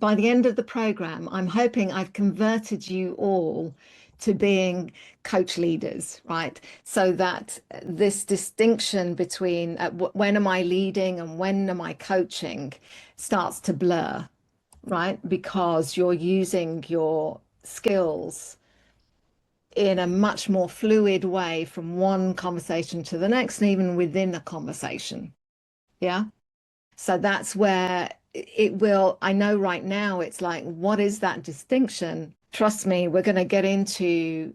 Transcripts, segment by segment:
by the end of the program, I'm hoping I've converted you all to being coach leaders, right? So that this distinction between when am I leading and when am I coaching starts to blur, right? Because you're using your skills in a much more fluid way from one conversation to the next, and even within a conversation. Yeah. So that's where it will, I know right now it's like, what is that distinction? Trust me, we're going to get into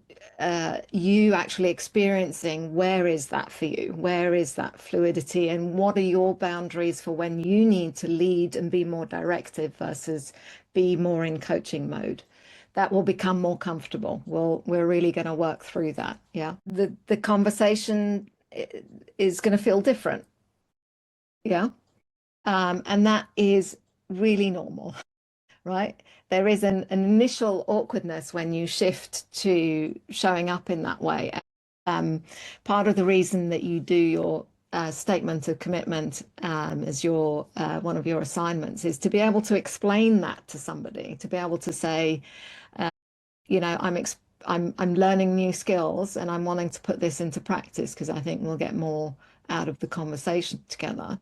you actually experiencing where is that for you? Where is that fluidity? And what are your boundaries for when you need to lead and be more directive versus be more in coaching mode? That will become more comfortable. We're really going to work through that. Yeah. The conversation is going to feel different. Yeah. And that is really normal, right? There is an initial awkwardness when you shift to showing up in that way. Part of the reason that you do your statement of commitment as your one of your assignments is to be able to explain that to somebody, to be able to say, you know, I'm learning new skills and I'm wanting to put this into practice because I think we'll get more out of the conversation together.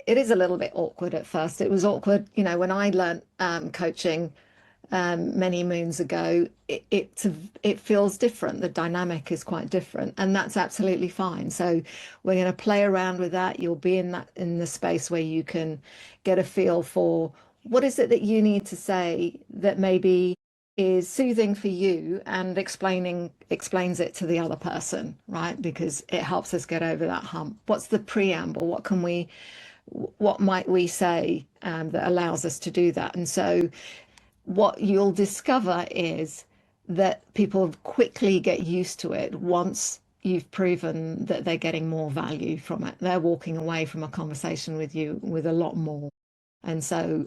It is a little bit awkward at first. It was awkward, you know, when I learned coaching many moons ago. It feels different. The dynamic is quite different, and that's absolutely fine. So we're going to play around with that. You'll be in the space where you can get a feel for what is it that you need to say that maybe is soothing for you and explains it to the other person, right? Because it helps us get over that hump. What's the preamble? What might we say that allows us to do that? And so what you'll discover is that people quickly get used to it once you've proven that they're getting more value from it. They're walking away from a conversation with you with a lot more. And so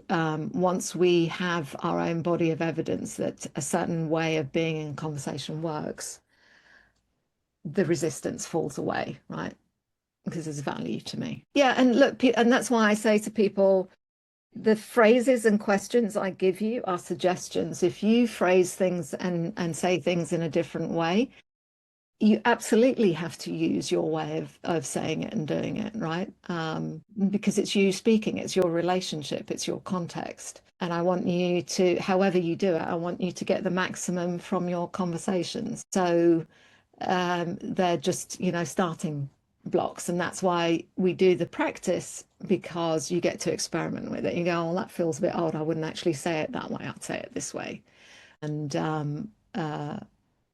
once we have our own body of evidence that a certain way of being in conversation works, the resistance falls away, right? Because there's value to me. Yeah, and look, and that's why I say to people, the phrases and questions I give you are suggestions. If you phrase things and say things in a different way, you absolutely have to use your way of saying it and doing it, right? Because it's you speaking, it's your relationship, it's your context. And I want you to, however you do it, I want you to get the maximum from your conversations. So they're just, you know, starting blocks. And that's why we do the practice, because you get to experiment with it. You go, oh, that feels a bit odd. I wouldn't actually say it that way. I'd say it this way. And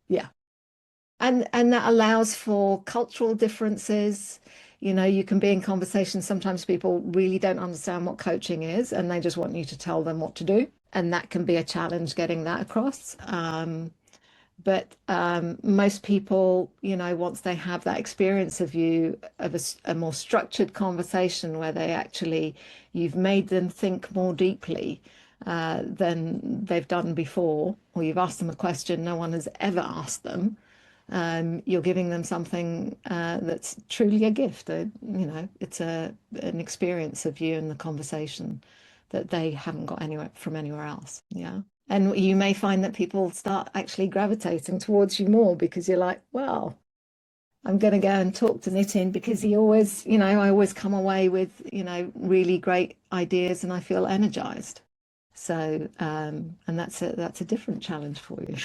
yeah. And that allows for cultural differences. You know, you can be in conversation. Sometimes people really don't understand what coaching is, and they just want you to tell them what to do. And that can be a challenge getting that across. But most people, you know, once they have that experience of you, of a more structured conversation where you've made them think more deeply than they've done before, or you've asked them a question no one has ever asked them, you're giving them something that's truly a gift. You know, it's an experience of you and the conversation that they haven't got anywhere else. Yeah. And you may find that people start actually gravitating towards you more because you're like, well, I'm going to go and talk to Nitin because he always, you know, I always come away with, you know, really great ideas and I feel energized. So, and that's a different challenge for you.